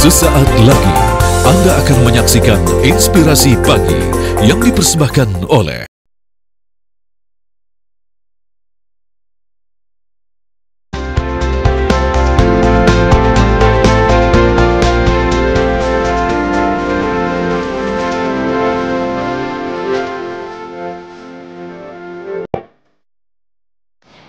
Sesaat lagi Anda akan menyaksikan Inspirasi Pagi yang dipersembahkan oleh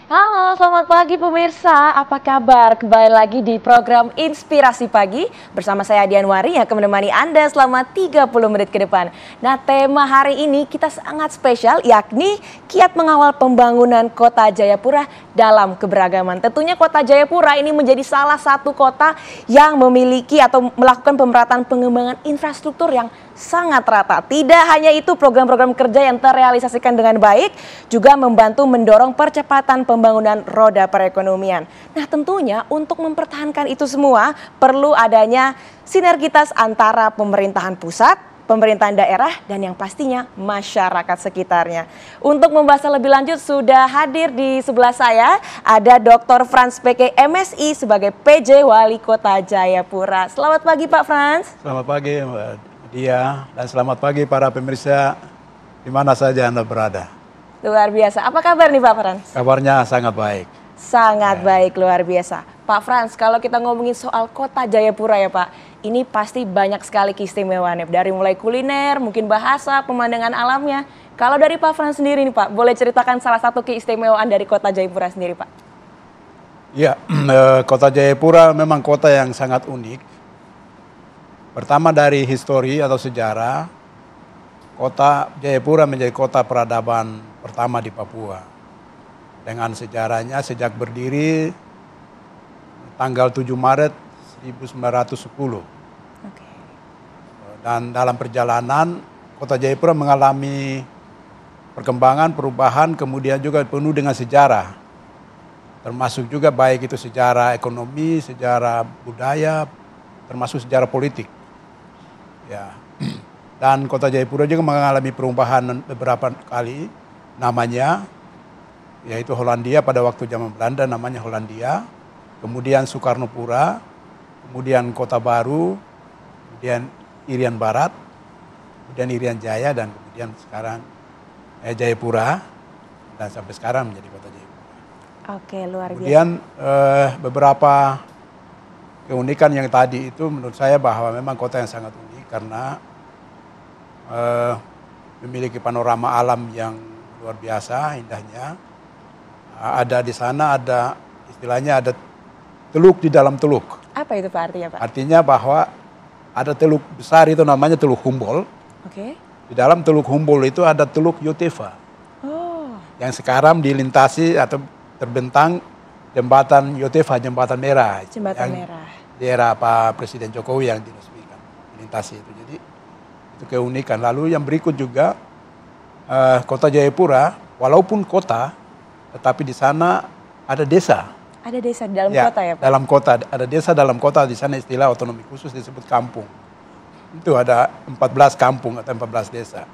Halo, selamat pagi pemirsa. Apa kabar? Kembali lagi di program Inspirasi Pagi bersama saya Dianwari yang akan menemani Anda selama 30 menit ke depan. Nah, tema hari ini kita sangat spesial, yakni kiat mengawal pembangunan Kota Jayapura dalam keberagaman. Tentunya Kota Jayapura ini menjadi salah satu kota yang memiliki atau melakukan pemerataan pengembangan infrastruktur yang sangat rata. Tidak hanya itu, program-program kerja yang terrealisasikan dengan baik juga membantu mendorong percepatan pembangunan roda perekonomian. Nah, tentunya untuk mempertahankan itu semua perlu adanya sinergitas antara pemerintahan pusat, pemerintahan daerah, dan yang pastinya masyarakat sekitarnya. Untuk membahas lebih lanjut sudah hadir di sebelah saya ada Dr. Frans PK MSI sebagai PJ Wali Kota Jayapura. Selamat pagi Pak Frans. Selamat pagi Mbak Dia, dan selamat pagi para pemirsa di mana saja Anda berada. Luar biasa. Apa kabar nih Pak Frans? Kabarnya sangat baik. Sangat baik, luar biasa. Pak Frans, kalau kita ngomongin soal Kota Jayapura ya Pak, ini pasti banyak sekali keistimewaannya. Dari mulai kuliner, mungkin bahasa, pemandangan alamnya. Kalau dari Pak Frans sendiri nih Pak, boleh ceritakan salah satu keistimewaan dari Kota Jayapura sendiri Pak? Ya, Kota Jayapura memang kota yang sangat unik. Pertama dari histori atau sejarah, Kota Jayapura menjadi kota peradaban pertama di Papua. Dengan sejarahnya sejak berdiri tanggal 7 Maret 1910. Okay. Dan dalam perjalanan Kota Jayapura mengalami perkembangan, perubahan, kemudian juga penuh dengan sejarah. Termasuk juga baik itu sejarah ekonomi, sejarah budaya, termasuk sejarah politik. Ya. Dan Kota Jayapura juga mengalami perubahan beberapa kali namanya, yaitu Hollandia pada waktu zaman Belanda namanya Hollandia, kemudian Soekarnopura, kemudian Kota Baru, kemudian Irian Barat, kemudian Irian Jaya, dan kemudian sekarang Jayapura, dan sampai sekarang menjadi Kota Jayapura. Oke, luar biasa. Kemudian beberapa keunikan yang tadi itu menurut saya bahwa memang kota yang sangat unik karena memiliki panorama alam yang luar biasa indahnya. Ada di sana ada istilahnya ada teluk di dalam teluk. Apa itu Pak artinya Pak? Artinya bahwa ada teluk besar itu namanya Teluk Humboldt. Oke. Di dalam Teluk Humboldt itu ada Teluk Yotefa. Oh. Yang sekarang dilintasi atau terbentang jembatan Yotefa, jembatan merah. Jembatan merah. Di era Pak Presiden Jokowi yang diresmikan, dilintasi itu. Jadi itu keunikan. Lalu yang berikut juga Kota Jayapura, walaupun kota, tetapi di sana ada desa. Ada desa di dalam kota ya Pak? Dalam kota, ada desa dalam kota, di sana istilah otonomi khusus disebut kampung. Itu ada 14 kampung atau 14 desa.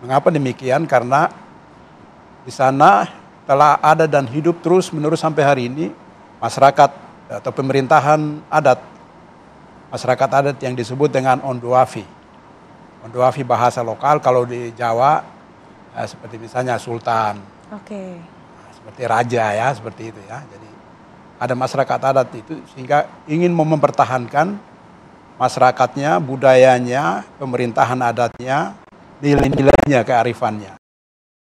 Mengapa demikian? Karena di sana telah ada dan hidup terus menerus sampai hari ini masyarakat atau pemerintahan adat, masyarakat adat yang disebut dengan Ondoafi. Ondoafi bahasa lokal, kalau di Jawa seperti misalnya Sultan, Oke. seperti Raja ya, seperti itu ya. Jadi ada masyarakat adat itu sehingga ingin mempertahankan masyarakatnya, budayanya, pemerintahan adatnya, nilai-nilainya, kearifannya.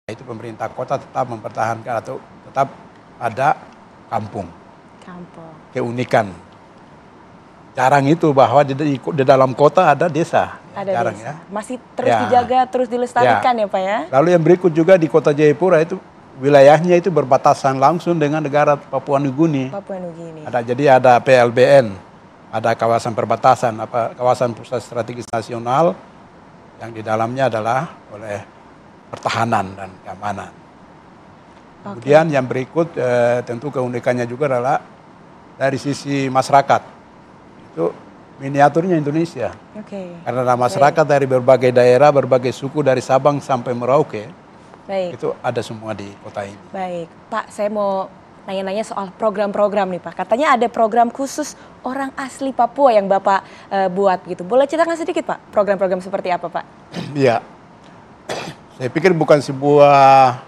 Itu pemerintah kota tetap mempertahankan atau tetap ada kampung. Keunikan. Jarang itu bahwa di dalam kota ada desa. Ada jarang desa. Ya. Masih terus dijaga, terus dilestarikan ya Pak ya? Lalu yang berikut juga di Kota Jayapura itu wilayahnya itu berbatasan langsung dengan negara Papua Nugini. Jadi ada PLBN, ada kawasan perbatasan, kawasan pusat strategis nasional yang di dalamnya adalah oleh pertahanan dan keamanan. Kemudian yang berikut tentu keunikannya juga adalah dari sisi masyarakat. Itu miniaturnya Indonesia. Karena masyarakat dari berbagai daerah, berbagai suku dari Sabang sampai Merauke, itu ada semua di kota ini. Baik, Pak, saya mau nanya-nanya soal program-program nih Pak. Katanya ada program khusus orang asli Papua yang Bapak buat gitu. Boleh ceritakan sedikit Pak, program-program seperti apa Pak? Iya, saya pikir bukan sebuah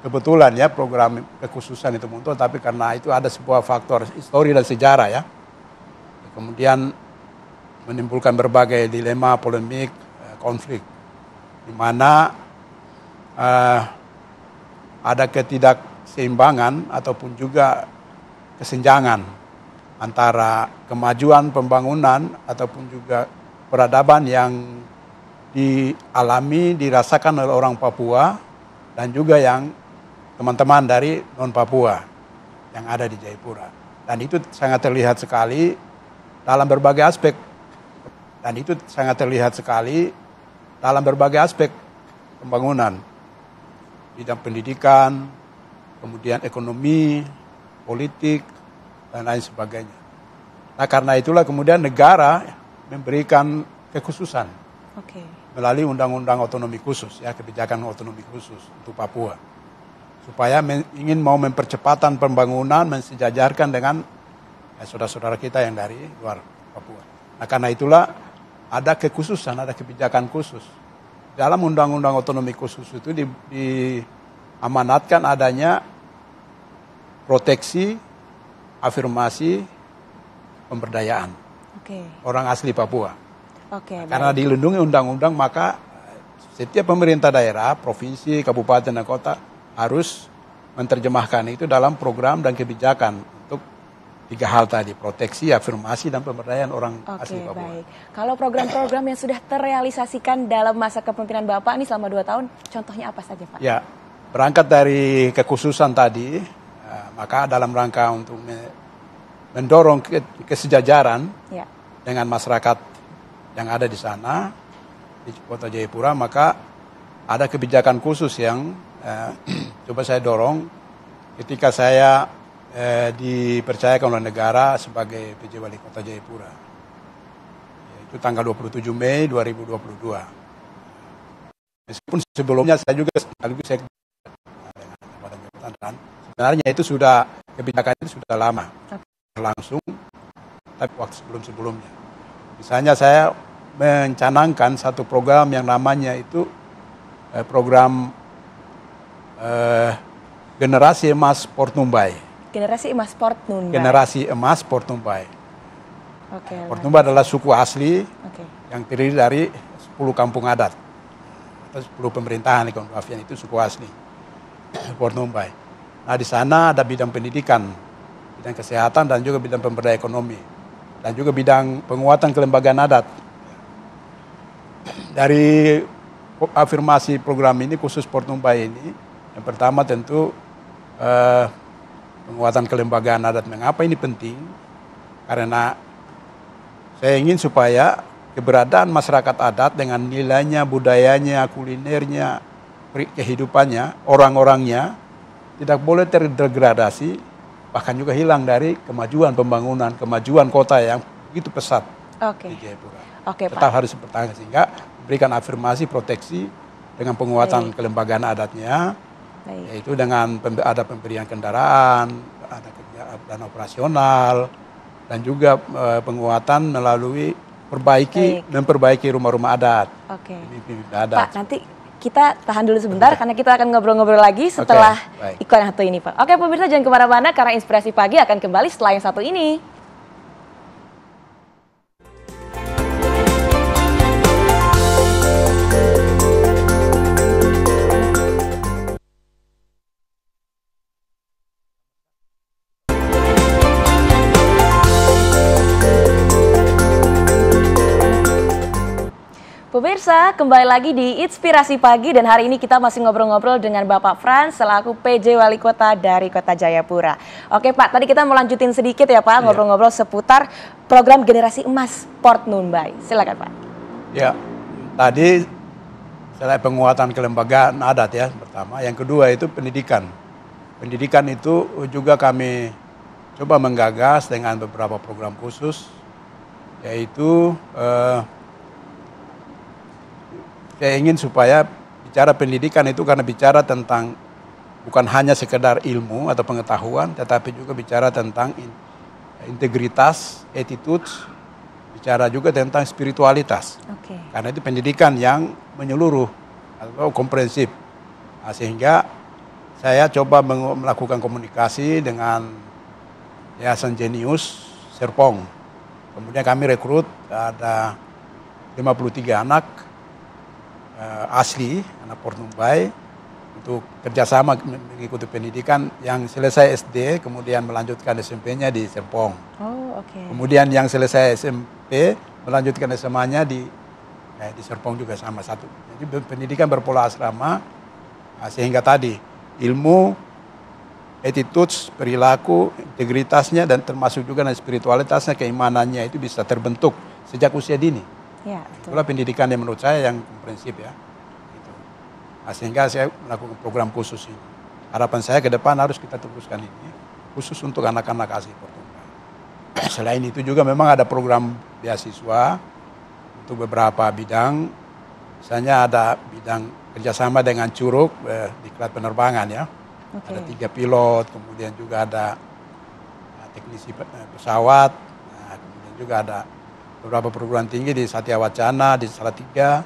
kebetulan ya program kekhususan itu muncul, tapi karena itu ada sebuah faktor histori dan sejarah ya. Kemudian menimbulkan berbagai dilema, polemik, konflik, di mana ada ketidakseimbangan ataupun juga kesenjangan antara kemajuan pembangunan ataupun juga peradaban yang dialami, dirasakan oleh orang Papua dan juga yang teman-teman dari non-Papua yang ada di Jayapura. Dan itu sangat terlihat sekali dalam berbagai aspek. Dalam berbagai aspek pembangunan. Bidang pendidikan, kemudian ekonomi, politik, dan lain sebagainya. Nah karena itulah kemudian negara memberikan kekhususan. Melalui undang-undang otonomi khusus, ya, kebijakan otonomi khusus untuk Papua. Supaya ingin mau mempercepatan pembangunan, mensejajarkan dengan saudara-saudara kita yang dari luar Papua. Nah karena itulah ada kekhususan, ada kebijakan khusus. Dalam undang-undang otonomi khusus itu diamanatkan adanya proteksi, afirmasi, pemberdayaan orang asli Papua. Karena dilindungi undang-undang, maka setiap pemerintah daerah, provinsi, kabupaten, dan kota harus menerjemahkan itu dalam program dan kebijakan untuk 3 hal tadi, proteksi, afirmasi, dan pemberdayaan orang asli Papua. Baik. Kalau program-program yang sudah terrealisasikan dalam masa kepemimpinan Bapak ini selama 2 tahun, contohnya apa saja Pak? Ya, berangkat dari kekhususan tadi, maka dalam rangka untuk mendorong kesejajaran dengan masyarakat yang ada di sana, di Kota Jayapura, maka ada kebijakan khusus yang coba saya dorong ketika saya dipercayakan oleh negara sebagai PJ Wali Kota Jayapura. Itu tanggal 27 Mei 2022. Meskipun sebelumnya saya juga sekaligus dan sebenarnya itu sudah, kebijakan itu sudah lama berlangsung, tapi waktu sebelum-sebelumnya. Misalnya saya mencanangkan satu program yang namanya itu program Generasi Emas Port Numbai. Generasi Emas Port Numbai. Generasi Emas Port Numbai. Port Numbai adalah suku asli yang terdiri dari 10 kampung adat atau 10 pemerintahan di Kondoavian, itu suku asli Port Numbai. Nah di sana ada bidang pendidikan, bidang kesehatan, dan juga bidang pemberdayaan ekonomi, dan juga bidang penguatan kelembagaan adat. Dari afirmasi program ini khusus Port Numbai ini, yang pertama tentu penguatan kelembagaan adat. Mengapa ini penting? Karena saya ingin supaya keberadaan masyarakat adat dengan nilainya, budayanya, kulinernya, kehidupannya, orang-orangnya tidak boleh terdegradasi, bahkan juga hilang dari kemajuan pembangunan, kemajuan kota yang begitu pesat di Jayapura. Tetap harus dipertahankan, sehingga berikan afirmasi, proteksi dengan penguatan kelembagaan adatnya. Yaitu dengan ada pemberian kendaraan, ada dana operasional, dan juga penguatan melalui memperbaiki rumah-rumah adat. Pak, nanti kita tahan dulu sebentar karena kita akan ngobrol-ngobrol lagi setelah iklan yang satu ini Pak. Oke pemirsa, jangan kemana-mana karena Inspirasi Pagi akan kembali setelah yang satu ini. Pemirsa, kembali lagi di Inspirasi Pagi dan hari ini kita masih ngobrol-ngobrol dengan Bapak Frans selaku PJ Wali Kota dari Kota Jayapura. Oke Pak, tadi kita mau lanjutin sedikit ya Pak, ngobrol-ngobrol seputar program Generasi Emas Port Numbai. Silakan Pak. Ya, tadi selain penguatan kelembagaan adat ya pertama, yang kedua itu pendidikan. Pendidikan itu juga kami coba menggagas dengan beberapa program khusus, yaitu saya ingin supaya bicara pendidikan itu karena bicara tentang bukan hanya sekedar ilmu atau pengetahuan, tetapi juga bicara tentang integritas, attitude, bicara juga tentang spiritualitas. Karena itu pendidikan yang menyeluruh atau komprehensif. Nah, sehingga saya coba melakukan komunikasi dengan Yayasan Jenius Serpong. Kemudian kami rekrut ada 53 anak asli, anak Port Numbai, untuk kerjasama mengikuti pendidikan yang selesai SD, kemudian melanjutkan SMP-nya di Serpong. Kemudian yang selesai SMP, melanjutkan SMA-nya di Serpong juga sama satu. Jadi pendidikan berpola asrama, sehingga tadi ilmu, attitudes, perilaku, integritasnya, dan termasuk juga spiritualitasnya, keimanannya itu bisa terbentuk sejak usia dini. Ya, betul. Itulah pendidikan yang menurut saya yang komprehensif ya. Gitu. Nah, sehingga saya melakukan program khusus ini. Harapan saya ke depan harus kita teruskan ini, khusus untuk anak-anak asli Port Numbai. Selain itu juga memang ada program beasiswa untuk beberapa bidang. Misalnya ada bidang kerjasama dengan Curug, diklat penerbangan ya. Ada 3 pilot, kemudian juga ada teknisi pesawat, kemudian juga ada beberapa perguruan tinggi di Satya Wacana, di Salatiga.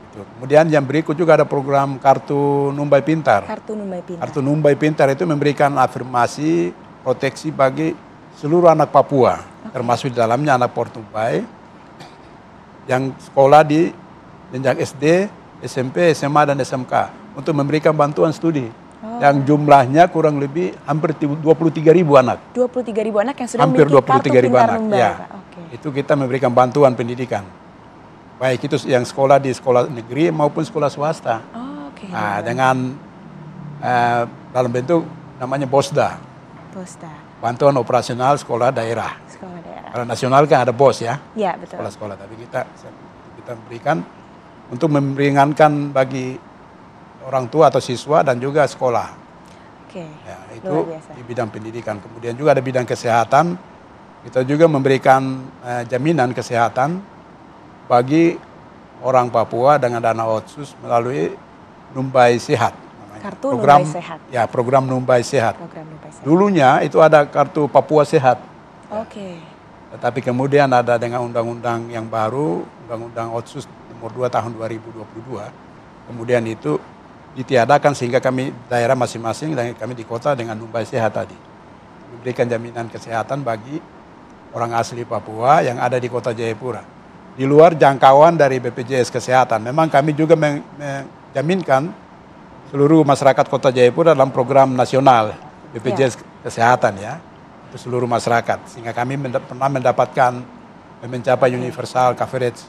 Gitu. Kemudian yang berikut juga ada program Kartu Numbai Pintar. Kartu Numbai Pintar. Kartu Numbai Pintar itu memberikan afirmasi, proteksi bagi seluruh anak Papua, termasuk di dalamnya anak Port Numbai yang sekolah di jenjang SD, SMP, SMA, dan SMK untuk memberikan bantuan studi. Yang jumlahnya kurang lebih hampir 23.000 anak. 23.000 anak yang sudah hampir memiliki kartu Pintar Numbai. Ya. Itu kita memberikan bantuan pendidikan. Baik itu yang sekolah di sekolah negeri maupun sekolah swasta. Nah, dengan dalam bentuk namanya BOSDA. Bantuan operasional sekolah daerah. Kalau nasional kan ada BOS ya. Iya, betul. Sekolah-sekolah, tapi kita berikan untuk meringankan bagi orang tua atau siswa dan juga sekolah. Ya, itu di bidang pendidikan. Kemudian juga ada bidang kesehatan. Kita juga memberikan jaminan kesehatan bagi orang Papua dengan dana otsus melalui Numbai Sehat. Kartu Numbai Sehat. Ya, program Numbai Sehat. Dulunya itu ada kartu Papua Sehat. Tetapi kemudian ada dengan undang-undang yang baru, Undang-Undang Otsus nomor 2 tahun 2022. Kemudian itu ditiadakan sehingga kami daerah masing-masing dan kami di kota dengan Numbai Sehat tadi memberikan jaminan kesehatan bagi orang asli Papua yang ada di kota Jayapura di luar jangkauan dari BPJS Kesehatan. Memang kami juga menjaminkan seluruh masyarakat kota Jayapura dalam program nasional BPJS Kesehatan ya, untuk seluruh masyarakat, sehingga kami pernah mendapatkan mencapai universal coverage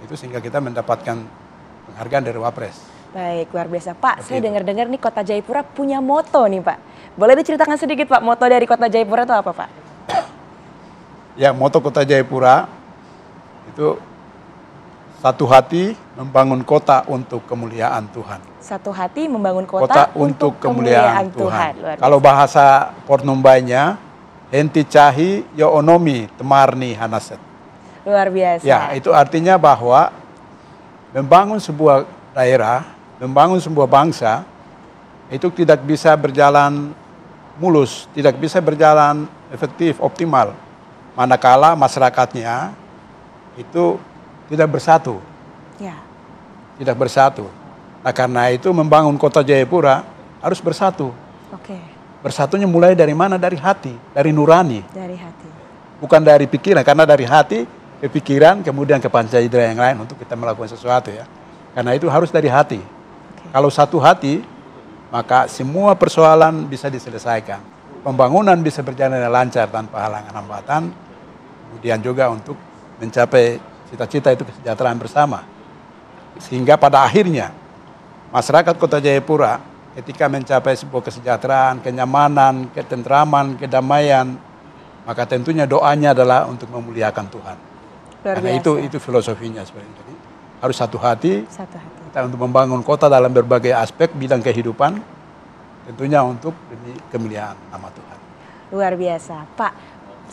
itu, sehingga kita mendapatkan penghargaan dari Wapres. Baik, luar biasa Pak. Saya dengar-dengar nih Kota Jayapura punya moto nih Pak. Boleh diceritakan sedikit Pak, moto dari Kota Jayapura itu apa Pak? Ya, moto Kota Jayapura itu satu hati membangun kota untuk kemuliaan Tuhan. Satu hati membangun kota untuk kemuliaan Tuhan. Kalau bahasa Port Numbainya, Henti Cahi Yoonomi Temarni Hanaset. Luar biasa. Ya, itu artinya bahwa membangun sebuah daerah, membangun sebuah bangsa, itu tidak bisa berjalan mulus, tidak bisa berjalan efektif, optimal, manakala masyarakatnya itu tidak bersatu. Ya. Tidak bersatu. Nah, karena itu membangun kota Jayapura harus bersatu. Bersatunya mulai dari mana? Dari hati, dari nurani. Dari hati. Bukan dari pikiran, karena dari hati ke pikiran, kemudian ke panca indera yang lain untuk kita melakukan sesuatu ya. Karena itu harus dari hati. Kalau satu hati, maka semua persoalan bisa diselesaikan. Pembangunan bisa berjalan dengan lancar tanpa halangan hambatan. Kemudian juga untuk mencapai cita-cita itu kesejahteraan bersama. Sehingga pada akhirnya masyarakat Kota Jayapura ketika mencapai sebuah kesejahteraan, kenyamanan, ketentraman, kedamaian, maka tentunya doanya adalah untuk memuliakan Tuhan. Karena itu filosofinya sebenarnya. Jadi harus satu hati. Kita untuk membangun kota dalam berbagai aspek bidang kehidupan, tentunya untuk demi kemuliaan nama Tuhan. Luar biasa. Pak,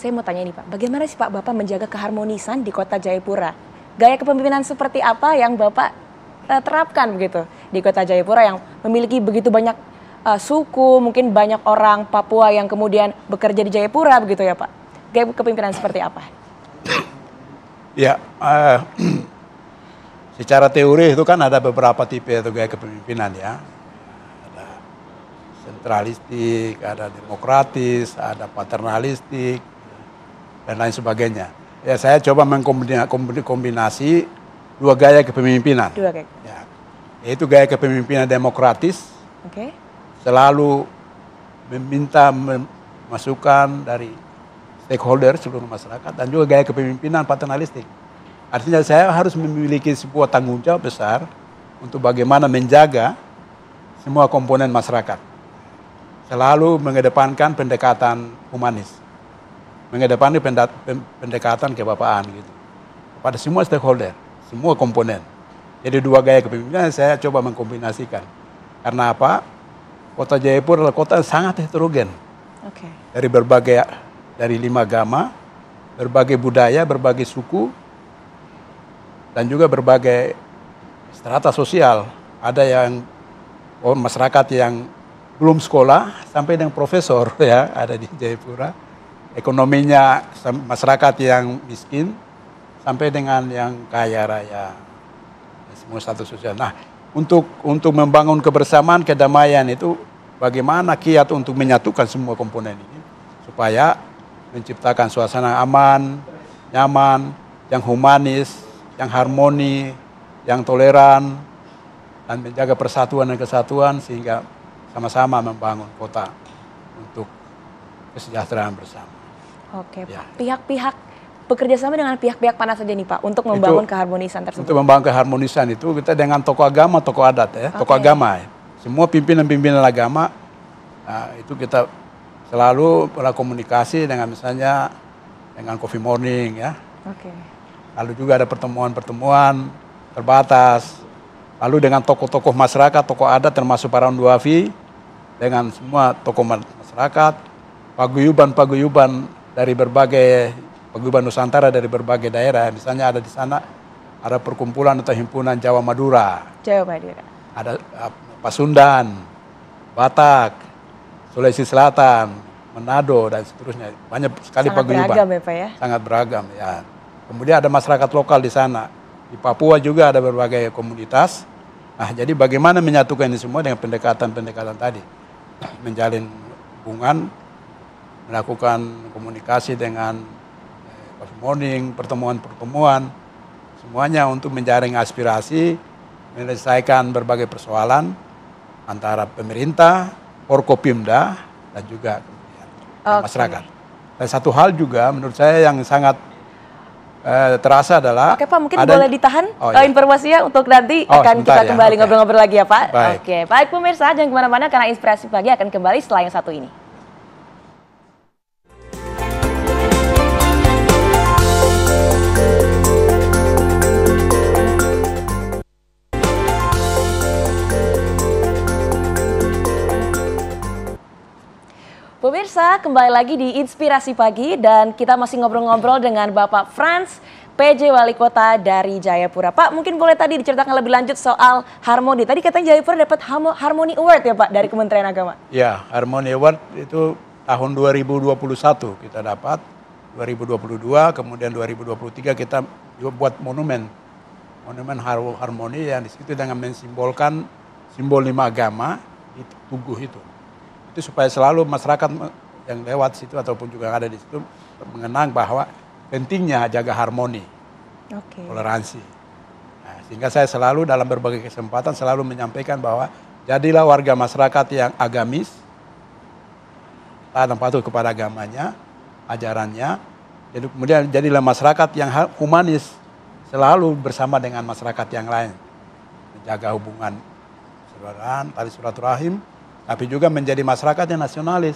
saya mau tanya ini Pak, bagaimana sih Pak Bapak menjaga keharmonisan di Kota Jayapura? Gaya kepemimpinan seperti apa yang Bapak terapkan begitu di Kota Jayapura yang memiliki begitu banyak suku, mungkin banyak orang Papua yang kemudian bekerja di Jayapura begitu ya Pak? Gaya kepemimpinan seperti apa? Ya, secara teori itu kan ada beberapa tipe atau gaya kepemimpinan ya. Ada sentralistik, ada demokratis, ada paternalistik, dan lain sebagainya. Ya, saya coba mengkombinasi dua gaya kepemimpinan. Dua gaya. Ya, yaitu gaya kepemimpinan demokratis, selalu meminta masukan dari stakeholder seluruh masyarakat, dan juga gaya kepemimpinan paternalistik. Artinya saya harus memiliki sebuah tanggung jawab besar untuk bagaimana menjaga semua komponen masyarakat. Selalu mengedepankan pendekatan humanis, mengedepankan pendekatan kebapaan gitu, kepada semua stakeholder, semua komponen. Jadi dua gaya kepemimpinan saya coba mengkombinasikan. Karena apa? Kota Jayapura adalah kota yang sangat heterogen. Dari 5 agama, berbagai budaya, berbagai suku, dan juga berbagai strata sosial. Ada yang masyarakat yang belum sekolah sampai dengan profesor ya ada di Jayapura. Ekonominya masyarakat yang miskin sampai dengan yang kaya raya, semua status sosial. Nah, untuk membangun kebersamaan, kedamaian itu bagaimana kiat untuk menyatukan semua komponen ini supaya menciptakan suasana aman, nyaman, yang humanis, yang harmoni, yang toleran, dan menjaga persatuan dan kesatuan sehingga sama-sama membangun kota untuk kesejahteraan bersama. Oke, ya. Pak. Pihak-pihak bekerja sama dengan pihak-pihak mana saja nih Pak untuk membangun keharmonisan tersebut? Untuk membangun keharmonisan itu kita dengan tokoh agama, tokoh adat ya, tokoh agama ya. Semua pimpinan-pimpinan agama itu kita selalu berkomunikasi dengan misalnya dengan coffee morning ya. Lalu juga ada pertemuan-pertemuan terbatas. Lalu dengan tokoh-tokoh masyarakat, tokoh adat termasuk para Duafi, dengan semua tokoh masyarakat, paguyuban dari berbagai paguyuban Nusantara dari berbagai daerah. Misalnya ada di sana ada perkumpulan atau himpunan Jawa Madura. Ada Pasundan, Batak, Sulawesi Selatan, Manado dan seterusnya. Banyak sekali paguyuban. Sangat beragam ya Pak ya? Sangat beragam ya. Kemudian ada masyarakat lokal di sana. Di Papua juga ada berbagai komunitas. Nah, jadi bagaimana menyatukan ini semua dengan pendekatan-pendekatan tadi. Menjalin hubungan, melakukan komunikasi dengan coffee morning, pertemuan-pertemuan. Semuanya untuk menjaring aspirasi, menyelesaikan berbagai persoalan antara pemerintah, Forkopimda, dan juga masyarakat. Dan satu hal juga menurut saya yang sangat terasa adalah... Oke Pak, mungkin boleh ditahan informasinya untuk nanti akan kita kembali ngobrol-ngobrol lagi ya Pak. Baik. Baik pemirsa, jangan kemana-mana karena Inspirasi Pagi akan kembali setelah yang satu ini. Pemirsa, kembali lagi di Inspirasi Pagi dan kita masih ngobrol-ngobrol dengan Bapak Frans, PJ Wali Kota dari Jayapura. Pak, mungkin boleh tadi diceritakan lebih lanjut soal Harmoni. Tadi katanya Jayapura dapat Harmoni Award ya Pak dari Kementerian Agama? Ya, Harmoni Award itu tahun 2021 kita dapat, 2022, kemudian 2023 kita juga buat monumen Harmoni yang disitu dengan mensimbolkan simbol 5 agama di tugu itu. Itu supaya selalu masyarakat yang lewat situ ataupun juga yang ada di situ mengenang bahwa pentingnya jaga harmoni, toleransi. Nah, sehingga saya selalu dalam berbagai kesempatan selalu menyampaikan bahwa jadilah warga masyarakat yang agamis, taat dan patuh kepada agamanya, ajarannya. Jadi kemudian jadilah masyarakat yang humanis, selalu bersama dengan masyarakat yang lain, menjaga hubungan persaudaraan, tali silaturahim. Tapi juga menjadi masyarakat yang nasionalis,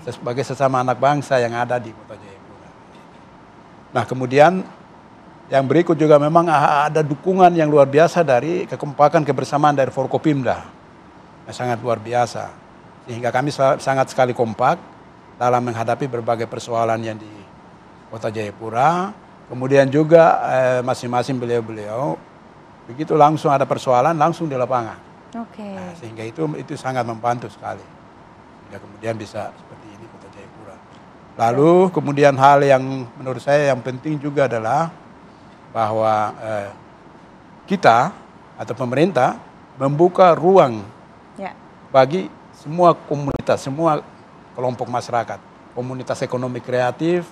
sebagai sesama anak bangsa yang ada di Kota Jayapura. Nah kemudian yang berikut juga memang ada dukungan yang luar biasa dari kekompakan kebersamaan dari Forkopimda, yang sangat luar biasa. Sehingga kami sangat sekali kompak dalam menghadapi berbagai persoalan yang di Kota Jayapura. Kemudian juga masing-masing beliau-beliau begitu langsung ada persoalan langsung di lapangan. Oke. Nah, sehingga itu sangat membantu sekali. Sehingga kemudian bisa seperti ini Kota Jayapura. Lalu kemudian hal yang menurut saya yang penting juga adalah bahwa kita atau pemerintah membuka ruang bagi semua komunitas, semua kelompok masyarakat, komunitas ekonomi kreatif,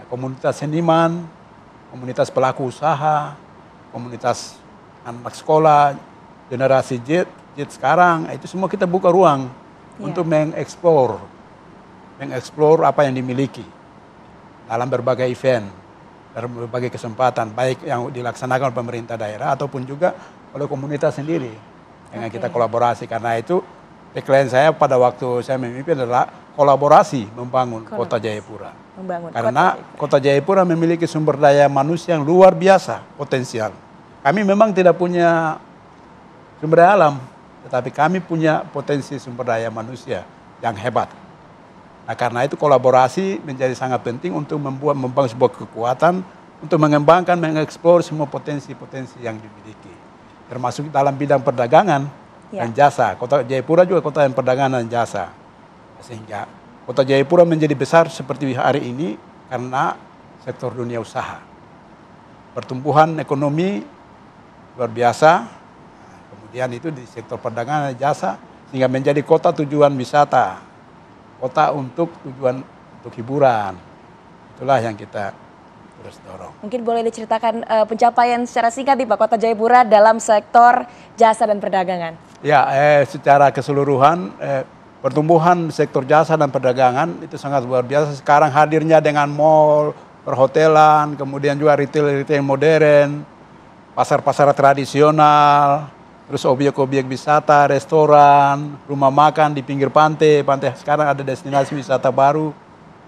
komunitas seniman, komunitas pelaku usaha, komunitas anak sekolah, generasi Z sekarang, itu semua kita buka ruang untuk mengeksplor apa yang dimiliki dalam berbagai event, dalam berbagai kesempatan, baik yang dilaksanakan oleh pemerintah daerah ataupun juga oleh komunitas sendiri dengan kita kolaborasi. Karena itu tagline saya pada waktu saya memimpin adalah kolaborasi membangun Kota Jayapura. Karena Kota Jayapura memiliki sumber daya manusia yang luar biasa potensial. Kami memang tidak punya sumber daya alam, tetapi kami punya potensi sumber daya manusia yang hebat. Nah, karena itu kolaborasi menjadi sangat penting untuk membangun sebuah kekuatan untuk mengembangkan, mengeksplor semua potensi-potensi yang dimiliki. Termasuk dalam bidang perdagangan dan jasa. Kota Jayapura juga kota yang perdagangan dan jasa. Sehingga Kota Jayapura menjadi besar seperti hari ini karena sektor dunia usaha. Pertumbuhan ekonomi luar biasa. Kemudian itu di sektor perdagangan dan jasa sehingga menjadi kota tujuan wisata. Kota untuk tujuan untuk hiburan. Itulah yang kita terus dorong. Mungkin boleh diceritakan pencapaian secara singkat nih Pak Kota Jayapura dalam sektor jasa dan perdagangan. Ya, secara keseluruhan pertumbuhan sektor jasa dan perdagangan itu sangat luar biasa. Sekarang hadirnya dengan mall, perhotelan, kemudian juga retail modern, pasar-pasar tradisional, terus objek-objek wisata, restoran, rumah makan di pinggir pantai. Pantai sekarang ada destinasi wisata baru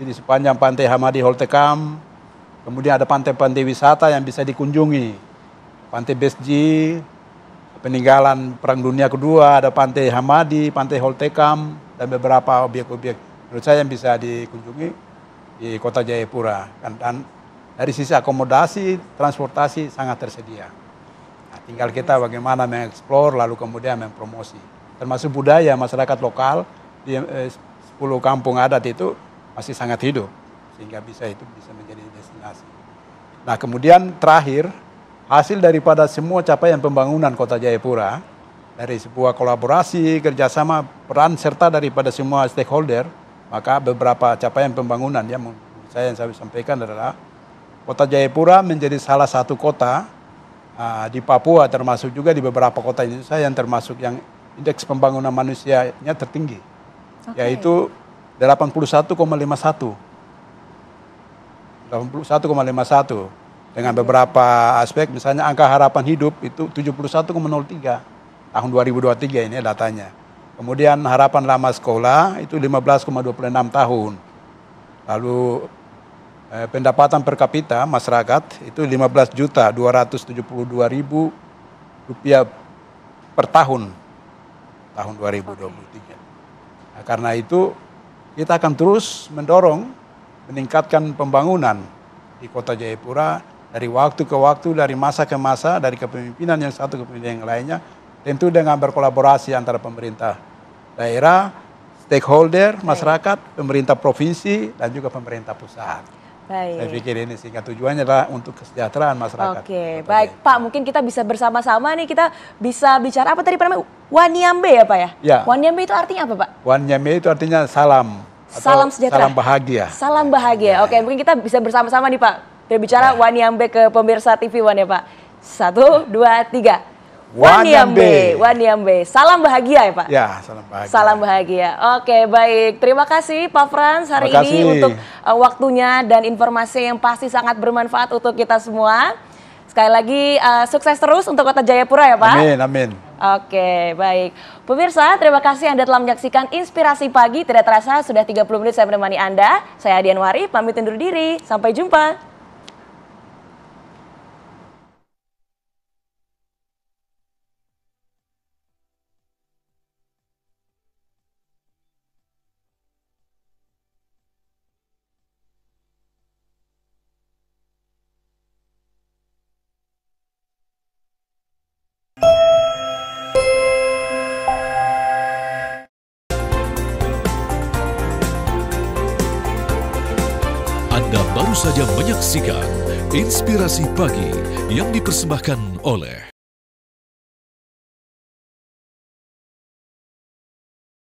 di sepanjang pantai Hamadi Holtekam. Kemudian ada pantai-pantai wisata yang bisa dikunjungi. Pantai Besji, peninggalan Perang Dunia Kedua, ada pantai Hamadi, pantai Holtekam, dan beberapa objek-objek menurut saya yang bisa dikunjungi di Kota Jayapura. Dan dari sisi akomodasi, transportasi sangat tersedia. Nah, tinggal kita bagaimana mengeksplor lalu kemudian mempromosi. Termasuk budaya masyarakat lokal di 10 kampung adat itu masih sangat hidup. Sehingga bisa menjadi destinasi. Nah, kemudian terakhir, hasil daripada semua capaian pembangunan Kota Jayapura, dari sebuah kolaborasi, kerjasama, peran serta daripada semua stakeholder, maka beberapa capaian pembangunan yang saya sampaikan adalah Kota Jayapura menjadi salah satu kota di Papua, termasuk juga di beberapa kota Indonesia yang termasuk yang indeks pembangunan manusianya tertinggi, yaitu 81,51. 81,51 dengan beberapa aspek, misalnya angka harapan hidup itu 71,03 tahun 2023 ini datanya. Kemudian harapan lama sekolah itu 15,26 tahun. Lalu pendapatan per kapita masyarakat itu 15.272.000 rupiah per tahun 2023. Nah, karena itu kita akan terus mendorong meningkatkan pembangunan di Kota Jayapura dari waktu ke waktu, dari masa ke masa, dari kepemimpinan yang satu ke kepemimpinan yang lainnya, tentu dengan berkolaborasi antara pemerintah daerah, stakeholder, masyarakat, pemerintah provinsi, dan juga pemerintah pusat. Baik. Saya pikir ini sehingga tujuannya adalah untuk kesejahteraan masyarakat. Oke, baik Pak, mungkin kita bisa bersama-sama nih, kita bisa bicara apa tadi namanya? Waniambe ya Pak ya? Ya. Waniambe itu artinya apa Pak? Waniambe itu artinya salam. Salam sejahtera. Salam bahagia. Salam bahagia. Oke, mungkin kita bisa bersama-sama nih Pak. Berbicara Waniambe ke pemirsa TV One ya Pak. 1, 2, 3. Waniambe. Waniambe. Salam bahagia ya Pak? Ya, salam bahagia. Salam bahagia. Oke, baik. Terima kasih Pak Frans hari ini untuk waktunya dan informasi yang pasti sangat bermanfaat untuk kita semua. Sekali lagi sukses terus untuk Kota Jayapura ya Pak. Amin, amin. Oke, baik. Pemirsa, terima kasih Anda telah menyaksikan Inspirasi Pagi. Tidak terasa sudah 30 menit saya menemani Anda. Saya Dian Wari, pamit undur diri. Sampai jumpa. Anda baru saja menyaksikan Inspirasi Pagi yang dipersembahkan oleh